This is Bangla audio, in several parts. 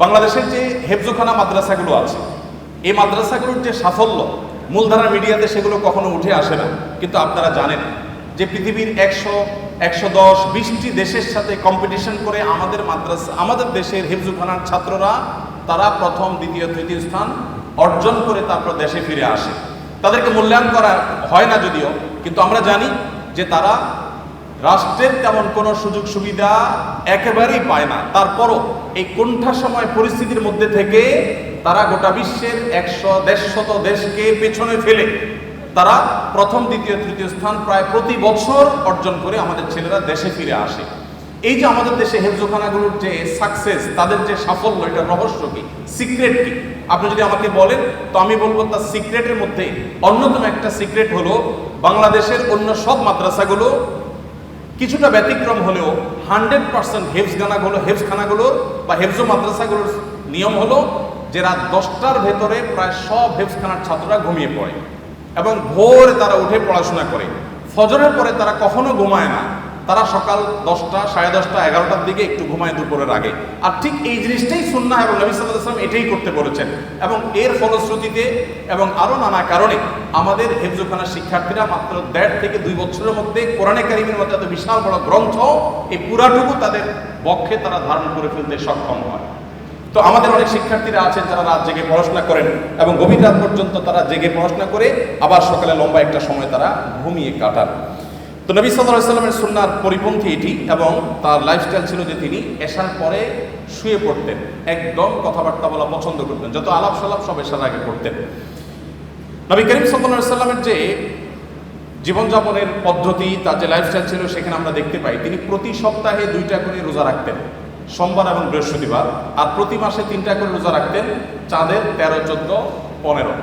বাংলাদেশের যে হেফজোখানা মাদ্রাসাগুলো আছে, এই মাদ্রাসাগুলোর যে সাফল্য মূলধারা মিডিয়াতে সেগুলো কখনো উঠে আসে না। কিন্তু আপনারা জানেন যে পৃথিবীর 100, 110, 20টি দেশের সাথে কম্পিটিশন করে আমাদের দেশের হেফজোখানার ছাত্ররা তারা প্রথম, দ্বিতীয়, তৃতীয় স্থান অর্জন করে তারপর দেশে ফিরে আসে। তাদেরকে মূল্যায়ন করা হয় না যদিও, কিন্তু আমরা জানি যে তারা রাষ্ট্রের তেমন কোনো সুযোগ সুবিধা একেবারেই পায় না। তারপরও এই কোণঠা সময় পরিস্থিতির মধ্যে থেকে তারা গোটা বিশ্বের 100-150 দেশকে পেছনে ফেলে তারা প্রথম, দ্বিতীয়, তৃতীয় স্থান প্রায় প্রতি বছর অর্জন করে আমাদের ছেলেরা দেশে ফিরে আসে। এই যে আমাদের দেশে হেফজোখানাগুলোর যে সাকসেস, তাদের যে সাফল্য, এটা রহস্য কি, সিক্রেট কি? আপনি যদি আমাকে বলেন তো আমি বলবো তার সিক্রেটের মধ্যে অন্যতম একটা সিক্রেট হলো বাংলাদেশের অন্য সব মাদ্রাসাগুলো কিছুটা ব্যতিক্রম হলেও 100% হেফজখানাগুলোর বা হেফজো মাদ্রাসাগুলোর নিয়ম হলো যে রাত 10টার ভেতরে প্রায় সব হেফজখানার ছাত্ররা ঘুমিয়ে পড়ে এবং ভোরে তারা উঠে পড়াশোনা করে। ফজরের পরে তারা কখনো ঘুমায় না, তারা সকাল 10টা, 10:30, 11টার দিকে একটু ঘুমায় দুপুরের আগে। আর ঠিক এই জিনিসটাই সুন্নাহ এবং নবী সাল্লাল্লাহু আলাইহি ওয়াসাল্লাম এটাই করতে বলেছেন। এবং এর ফলশ্রুতিতে এবং আরও নানা কারণে আমাদের হেফজোখানার শিক্ষার্থীরা মাত্র 1.5 থেকে 2 বছরের মধ্যে কোরআনে কারিমের মতো এত বিশাল বড় গ্রন্থ এই পুরাটুকু তাদের বক্ষে তারা ধারণ করে ফেলতে সক্ষম হয়। তো আমাদের অনেক শিক্ষার্থীরা আছেন যারা রাত জেগে পড়াশোনা করেন এবং গভীর রাত পর্যন্ত তারা জেগে পড়াশোনা করে আবার সকালে লম্বা একটা সময় তারা ঘুমিয়ে কাটান। তো নবী সাল্লাল্লাহু আলাইহি ওয়াসাল্লামের সুন্নাহর পরিপন্থী এটি, এবং তার লাইফস্টাইল ছিল যে তিনি এশার পরে শুয়ে পড়তেন, একদম কথাবার্তা বলা পছন্দ করতেন, যত আলাপ সালাপ সব এশার আগে করতেন। নবী করিম সাল্লাল্লাহু আলাইহি ওয়াসাল্লামের যে জীবনযাপনের পদ্ধতি, তার যে লাইফস্টাইল ছিল, সেখানে আমরা দেখতে পাই তিনি প্রতি সপ্তাহে 2টা করে রোজা রাখতেন, সোমবার এবং বৃহস্পতিবার, আর প্রতি মাসে 3টা করে রোজা রাখতেন, চাঁদের 13, 14, 15।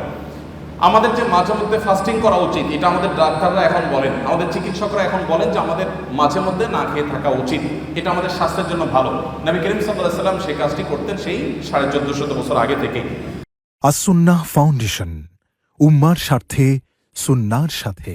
আমাদের যে মাঝে মধ্যে ফাস্টিং করা উচিত, এটা আমাদের ডাক্তাররা এখন বলেন, আমাদের চিকিৎসকরা এখন বলেন যে আমাদের মাঝে মধ্যে না খেয়ে থাকা উচিত, এটা আমাদের স্বাস্থ্যের জন্য ভালো। নবী করিম সাল্লাল্লাহু আলাইহি ওয়াসাল্লাম সেই কাজটি করতেন সেই 1450 বছর আগে থেকেই। আস-সুন্নাহ ফাউন্ডেশন, উম্মার স্বার্থে সুন্নাহর সাথে।